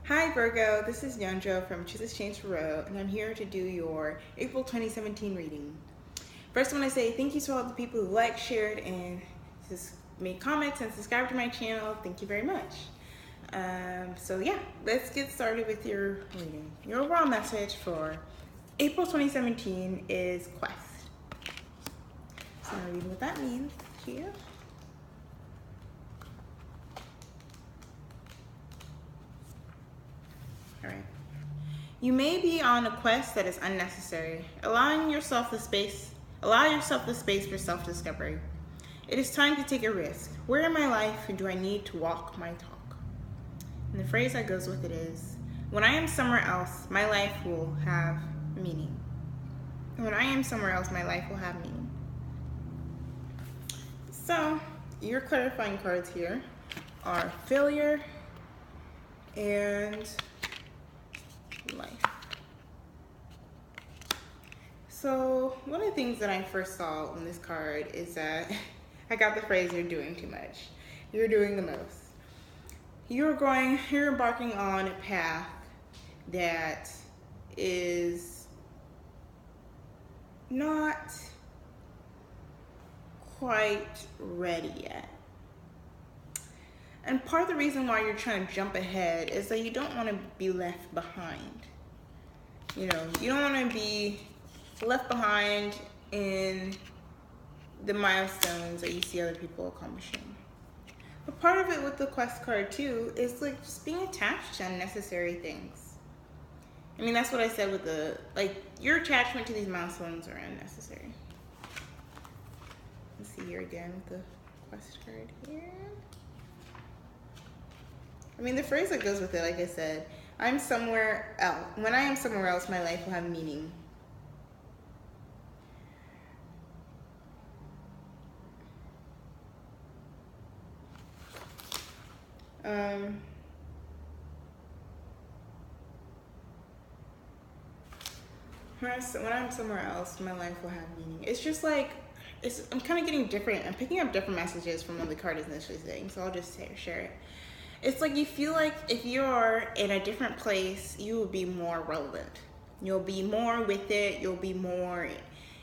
Hi Virgo, this is Nyanjo from Choose Change for Ro, and I'm here to do your April 2017 reading. First, I want to say thank you to all the people who liked, shared, and just made comments and subscribed to my channel. Thank you very much. So yeah, let's get started with your reading. Your overall message for April 2017 is Quest. So I'm reading what that means here. Alright. You may be on a quest that is unnecessary. Allow yourself the space for self-discovery. It is time to take a risk. Where in my life do I need to walk my talk? And the phrase that goes with it is, when I am somewhere else, my life will have meaning. When I am somewhere else, my life will have meaning. So, your clarifying cards here are failure and life. So one of the things that I first saw on this card is that I got the phrase, you're doing too much. You're doing the most. You're embarking on a path that is not quite ready yet. And part of the reason why you're trying to jump ahead is that you don't want to be left behind. You don't want to be left behind in the milestones that you see other people accomplishing. But part of it with the Quest card too is like just being attached to unnecessary things. I mean, that's what I said with your attachment to these milestones are unnecessary. Let's see here again with the Quest card here. I mean, the phrase that goes with it, like I said, I'm somewhere else. When I am somewhere else, my life will have meaning. When I'm somewhere else, my life will have meaning. It's just like, I'm kind of getting different. I'm picking up different messages from what the card is initially saying, so I'll just share it. It's like you feel like if you're in a different place, you will be more relevant. You'll be more with it. You'll be more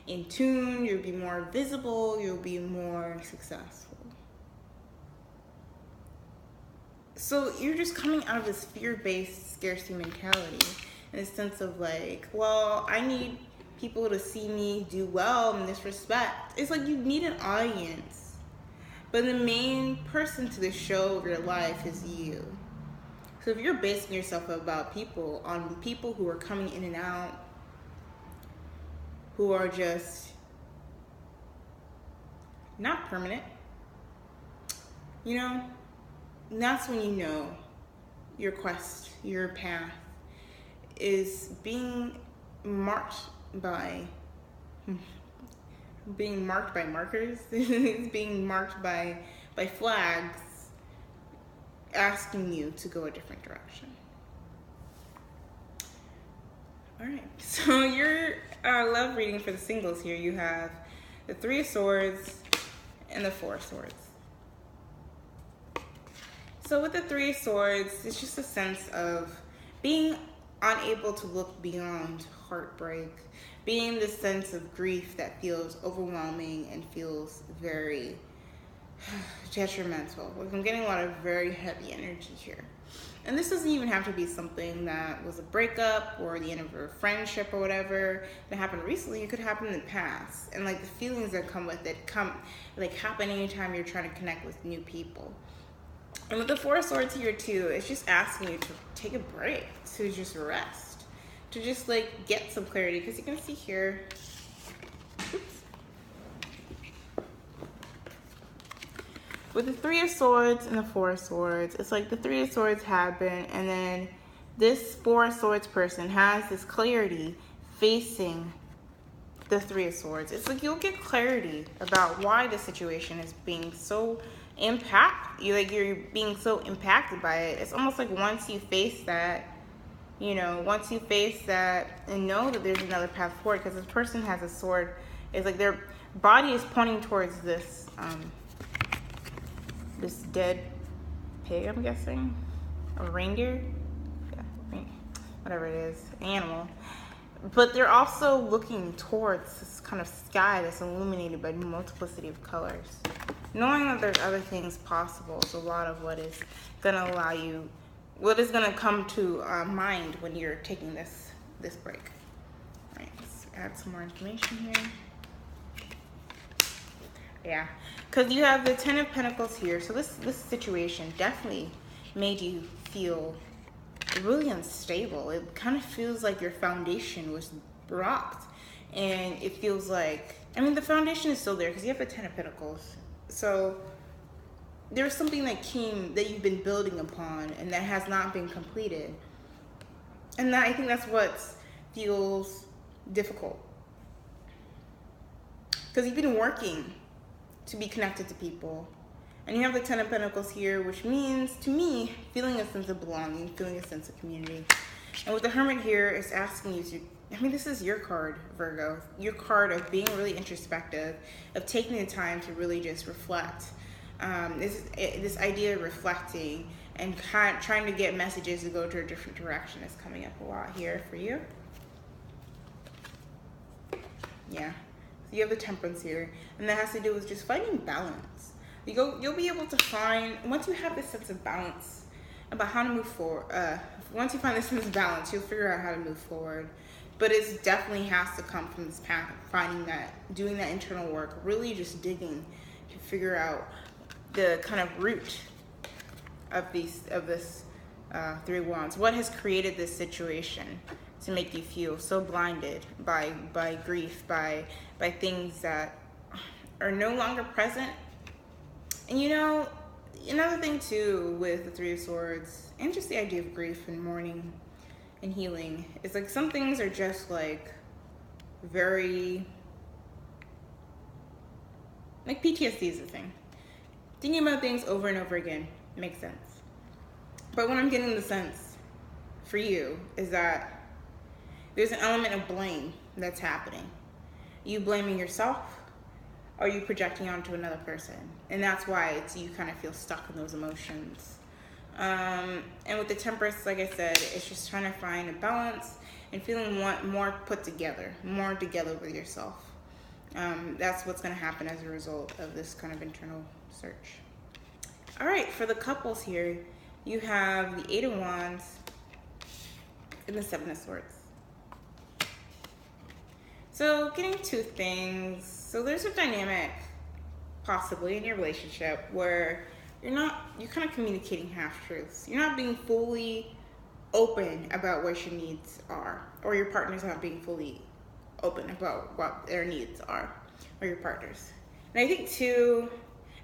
in tune. You'll be more visible. You'll be more successful. So you're just coming out of this fear-based scarcity mentality in the sense of like, well, I need people to see me do well in this respect. It's like you need an audience. But the main person to the show of your life is you. So if you're basing yourself about people, on people who are coming in and out, who are just not permanent, that's when you know your quest, your path is being marked by markers. It's being marked by flags asking you to go a different direction. All right, so your love reading for the singles here, you have the Three of Swords and the Four of Swords. So with the Three of Swords, it's just a sense of being unable to look beyond heartbreak, being the sense of grief that feels overwhelming and feels very detrimental. Like I'm getting a lot of very heavy energy here. And this doesn't even have to be something that was a breakup or the end of a friendship or whatever that happened recently. It could happen in the past. And like the feelings that come with it happen anytime you're trying to connect with new people. And with the Four of Swords here too, it's just asking you to take a break, to just rest, to just get some clarity. Because you can see here, with the Three of Swords and the Four of Swords, it's like the Three of Swords happened, and then this Four of Swords person has this clarity facing the Three of Swords. It's like you'll get clarity about why the situation is being so you're being so impacted by it. It's almost like once you face that, and know that there's another path forward, because this person has a sword, it's like their body is pointing towards this this dead pig, I'm guessing, or reindeer. Yeah. whatever it is, animal. But they're also looking towards this kind of sky that's illuminated by multiplicity of colors. Knowing that there's other things possible is a lot of what is going to allow you, what is going to come to mind when you're taking this break. All right, let's add some more information here. Yeah, because you have the Ten of Pentacles here. So this situation definitely made you feel really unstable. It kind of feels like your foundation was rocked, and it feels like, I mean, the foundation is still there because you have the Ten of Pentacles. So there's something that you've been building upon and that has not been completed, and I think that's what feels difficult, because you've been working to be connected to people. And you have the Ten of Pentacles here, which means, to me, feeling a sense of belonging, feeling a sense of community. And with the Hermit here, it's asking you to, I mean, this is your card, Virgo. Your card of being really introspective, of taking the time to really just reflect. This idea of reflecting and trying to get messages to go to a different direction is coming up a lot here for you. Yeah. So you have the Temperance here, and that has to do with just finding balance. You'll be able to find, once you have this sense of balance about how to move forward, once you find this sense of balance, you'll figure out how to move forward. But it definitely has to come from this path of finding that, doing that internal work, really just digging to figure out the kind of root of this Three of Wands. What has created this situation to make you feel so blinded by grief, by things that are no longer present? And you know, another thing too with the Three of Swords, and just the idea of grief and mourning and healing, is like some things are just like very, like PTSD is a thing. Thinking about things over and over again makes sense. But what I'm getting the sense for you is that there's an element of blame that's happening. You blaming yourself, or you projecting onto another person, and that's why you kind of feel stuck in those emotions. And with the Temperance, like I said, it's just trying to find a balance and feeling more put together, more together with yourself. That's what's going to happen as a result of this kind of internal search. All right, for the couples here, you have the Eight of Wands and the Seven of Swords. So getting to things, so there's a dynamic possibly in your relationship where you're kind of communicating half-truths. You're not being fully open about what your needs are, or your partner's not being fully open about what their needs are, or your partner's. And I think too,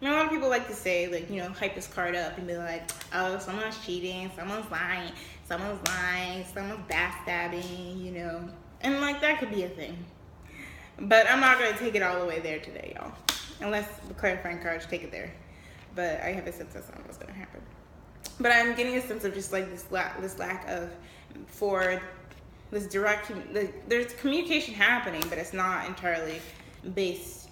I mean, a lot of people like to say, like, you know, hype this card up and be like, oh, someone's cheating, someone's lying, someone's backstabbing, you know, and like that could be a thing. But I'm not going to take it all the way there today, y'all. Unless the clarifying cards take it there. But I have a sense that's not what's going to happen. But I'm getting a sense of just like this lack of, for this direct, there's communication happening, but it's not entirely based,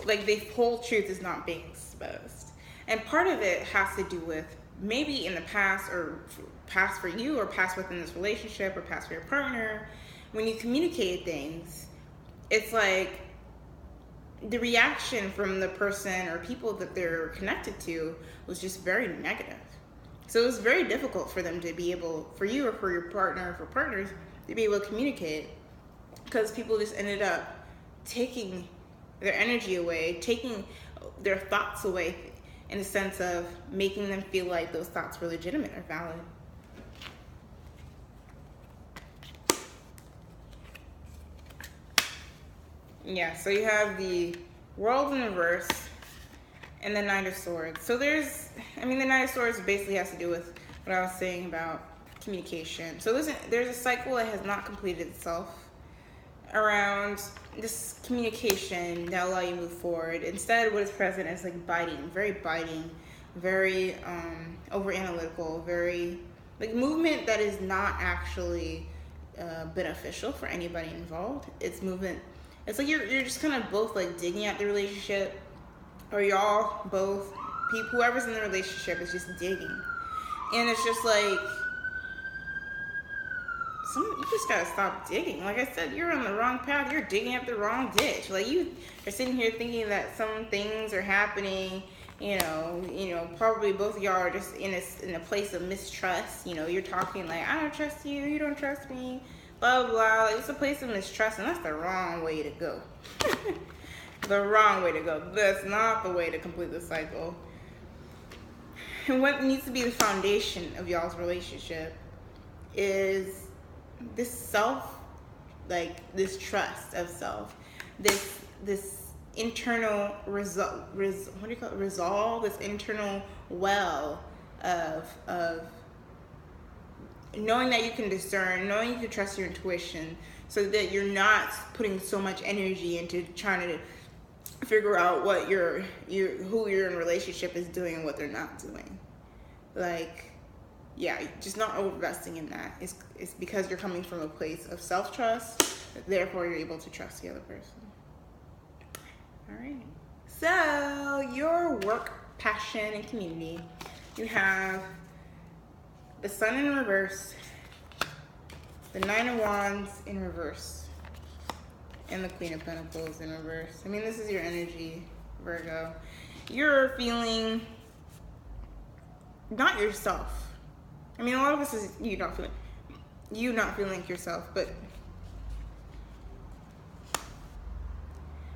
like the whole truth is not being exposed. And part of it has to do with maybe in the past, or past for you, or past within this relationship, or past for your partner, when you communicate things, it's like the reaction from the person or people that they're connected to was just very negative. So it was very difficult for them to be able, for you or for your partner or for partners, to be able to communicate, because people just ended up taking their energy away, taking their thoughts away, in the sense of making them feel like those thoughts were legitimate or valid. Yeah, so you have the World in reverse and the Knight of Swords. So the Knight of Swords basically has to do with what I was saying about communication. So there's a cycle that has not completed itself around this communication that will allow you to move forward. Instead, what is present is like biting, very over analytical, very like movement that is not actually beneficial for anybody involved. It's movement. It's like you're just kind of both like digging at the relationship, or y'all both, whoever's in the relationship is just digging. And it's just like, you just gotta stop digging. Like I said, you're on the wrong path. You're digging up the wrong ditch. Like you are sitting here thinking that some things are happening. Probably both of y'all are just in a place of mistrust. You're talking like, I don't trust you. You don't trust me. Blah blah blah. Like, it's a place of mistrust, and that's the wrong way to go. The wrong way to go. That's not the way to complete the cycle. And what needs to be the foundation of y'all's relationship is this self, like this trust of self, this internal resolve, this internal well of knowing that you can discern, knowing you can trust your intuition, so that you're not putting so much energy into trying to figure out what who you're in relationship is doing and what they're not doing. Like, yeah, just not over-investing in that. It's because you're coming from a place of self-trust, therefore you're able to trust the other person. All right. So, your work, passion, and community. You have the Sun in reverse, the Nine of Wands in reverse, and the Queen of Pentacles in reverse. I mean, this is your energy, Virgo. You're feeling not yourself. I mean, a lot of this is you not feeling like yourself, but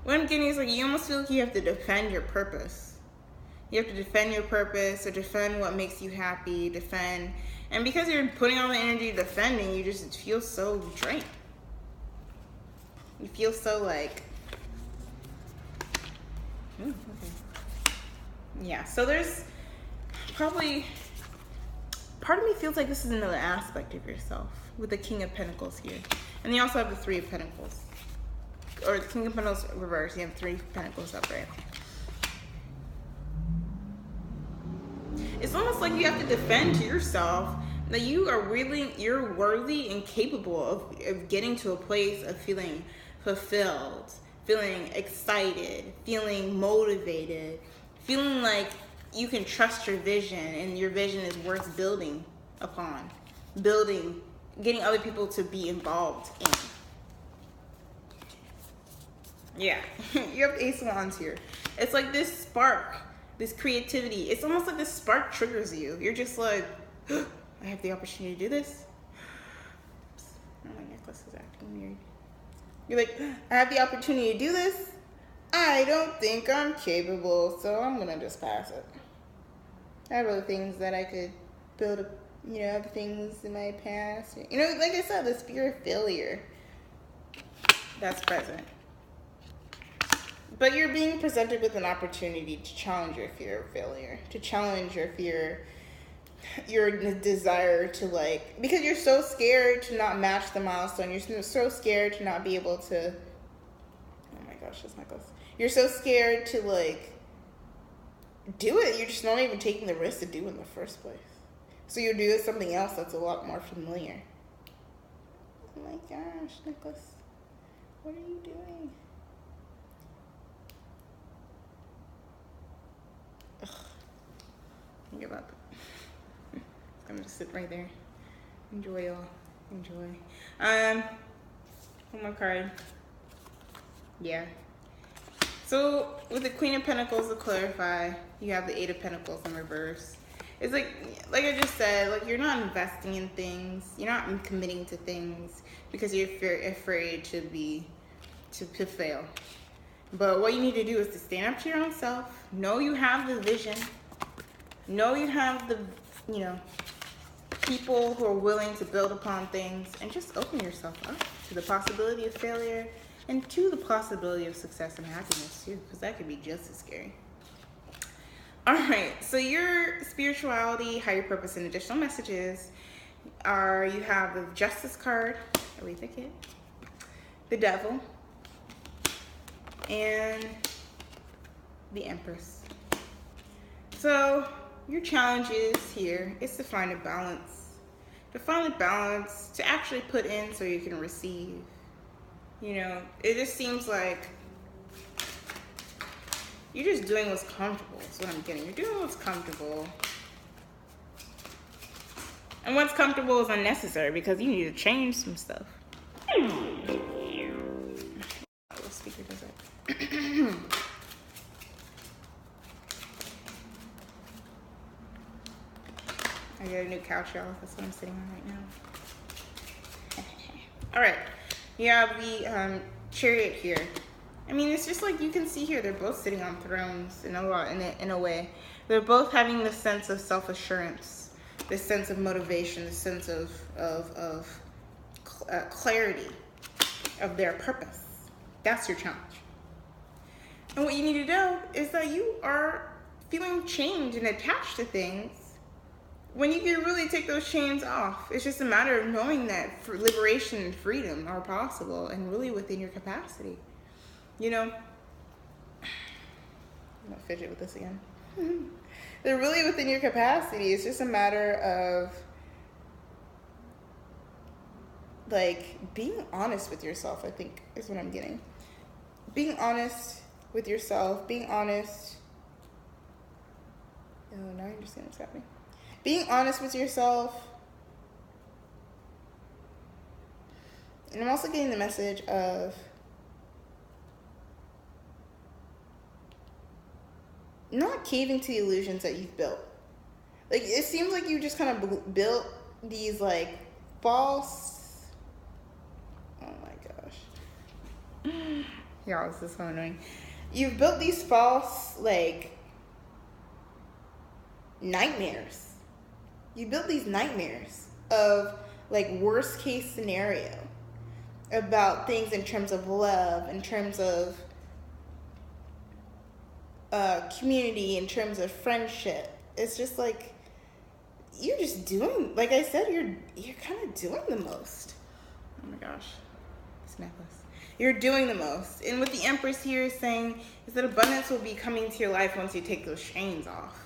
what I'm getting is like you almost feel like you have to defend your purpose. You have to defend your purpose or defend what makes you happy, and because you're putting all the energy defending, you just feel so drained. You feel so like, okay. Yeah, so there's probably, part of me feels like this is another aspect of yourself with the King of Pentacles here. And you also have the Three of Pentacles. Or the King of Pentacles reverse, you have Three of Pentacles upright. It's almost like you have to defend to yourself that you're worthy and capable of getting to a place of feeling fulfilled, feeling excited, feeling motivated, feeling like you can trust your vision and your vision is worth building upon, getting other people to be involved in. Yeah, you have Ace of Wands here. It's like this spark, this creativity. It's almost like this spark triggers you. You're just like, I have the opportunity to do this. Oops. Oh, my necklace is acting weird. You're like, I have the opportunity to do this. I don't think I'm capable, so I'm gonna just pass it. I have other things that I could build up, other things in my past. Like I said, the fear of failure that's present. But you're being presented with an opportunity to challenge your fear of failure, to challenge your fear, your desire to because you're so scared to not match the milestone. You're so scared to not be able to, oh my gosh, this necklace. You're so scared to do it. You're just not even taking the risk to do it in the first place. So you do something else that's a lot more familiar. Oh my gosh, necklace. What are you doing? Ugh. I give up. I'm gonna just sit right there. Enjoy, y'all. Enjoy. One more card. Yeah. So with the Queen of Pentacles, to clarify, you have the Eight of Pentacles in reverse. It's like I just said, you're not investing in things. You're not committing to things because you're afraid to fail. But what you need to do is to stand up to your own self. Know you have the vision. Know you have the, people who are willing to build upon things, and just open yourself up to the possibility of failure and to the possibility of success and happiness too, because that could be just as scary. All right, so your spirituality, higher purpose, and additional messages are, you have the Justice card, Aretha Kid, the Devil, and the Empress. So your challenge is here is to find a balance. To actually put in so you can receive. It just seems like you're just doing what's comfortable. That's what I'm getting. You're doing what's comfortable. And what's comfortable is unnecessary because you need to change some stuff. What speaker does that? I got a new couch, y'all. That's what I'm sitting on right now. All right. You have the chariot here. I mean, it's just like you can see here, they're both sitting on thrones in a way. They're both having this sense of self-assurance, this sense of motivation, this sense of clarity of their purpose. That's your challenge. And what you need to know is that you are feeling chained and attached to things when you can really take those chains off. It's just a matter of knowing that liberation and freedom are possible and really within your capacity. You know, I'm gonna fidget with this again. They're really within your capacity. It's just a matter of like being honest with yourself, I think is what I'm getting. Being honest with yourself, being honest. Oh, now I understand what's happening. Being honest with yourself. And I'm also getting the message of not caving to the illusions that you've built. Like, it seems like you just kind of built these, like, false... Oh, my gosh. Y'all, this is so annoying. You've built these false, like, nightmares. You built these nightmares of, like, worst case scenario about things in terms of love, in terms of community, in terms of friendship. It's just like you're just doing, like I said, you're kind of doing the most. Oh my gosh, this necklace. You're doing the most. And what the Empress here is saying is that abundance will be coming to your life once you take those chains off.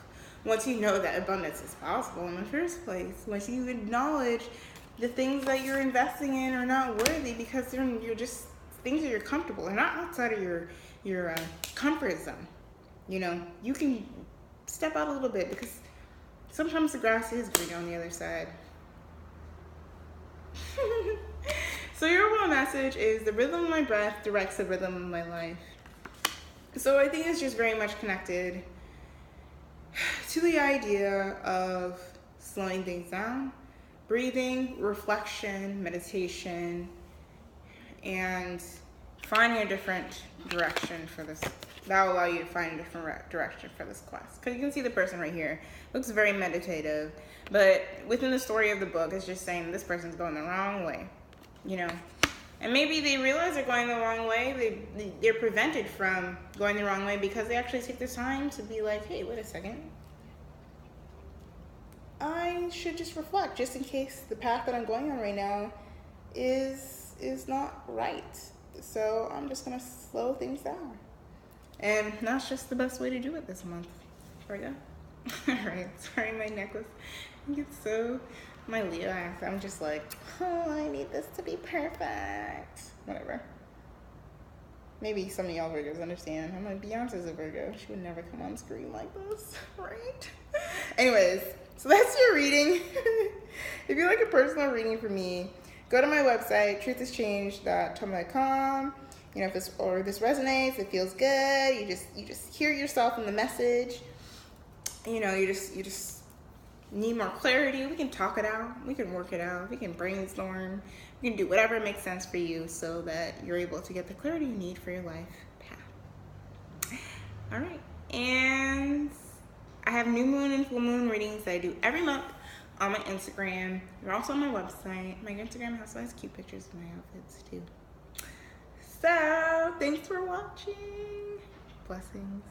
Once you know that abundance is possible in the first place. Once you acknowledge the things that you're investing in are not worthy because you're just things that you're comfortable. They're not outside of your comfort zone. You know, you can step out a little bit because sometimes the grass is greener on the other side. So your overall message is the rhythm of my breath directs the rhythm of my life. So I think it's just very much connected to the idea of slowing things down, breathing, reflection, meditation, and finding a different direction for this. That will allow you to find a different direction for this quest. Because you can see the person right here looks very meditative, but within the story of the book, it's just saying this person's going the wrong way, you know. And maybe they realize they're going the wrong way. They're prevented from going the wrong way because they actually take the time to be like, hey, wait a second. I should just reflect just in case the path that I'm going on right now is not right. So I'm just gonna slow things down. And that's just the best way to do it this month. Virgo. Alright, sorry my necklace. It's so my Leo ass. I'm just like, oh, I need this to be perfect. Whatever. Maybe some of y'all Virgos understand. I'm like, Beyonce's a Virgo. She would never come on screen like this, right? Anyways, so that's your reading. If you like a personal reading for me, go to my website, truthischanged.tumblr.com. You know, if this resonates, it feels good. You just hear yourself in the message. You know, you just need more clarity. We can talk it out. We can work it out. We can brainstorm. We can do whatever makes sense for you so that you're able to get the clarity you need for your life path. All right, and I have new moon and full moon readings that I do every month on my Instagram. They're also on my website. My Instagram also has cute pictures of my outfits too. So, thanks for watching. Blessings.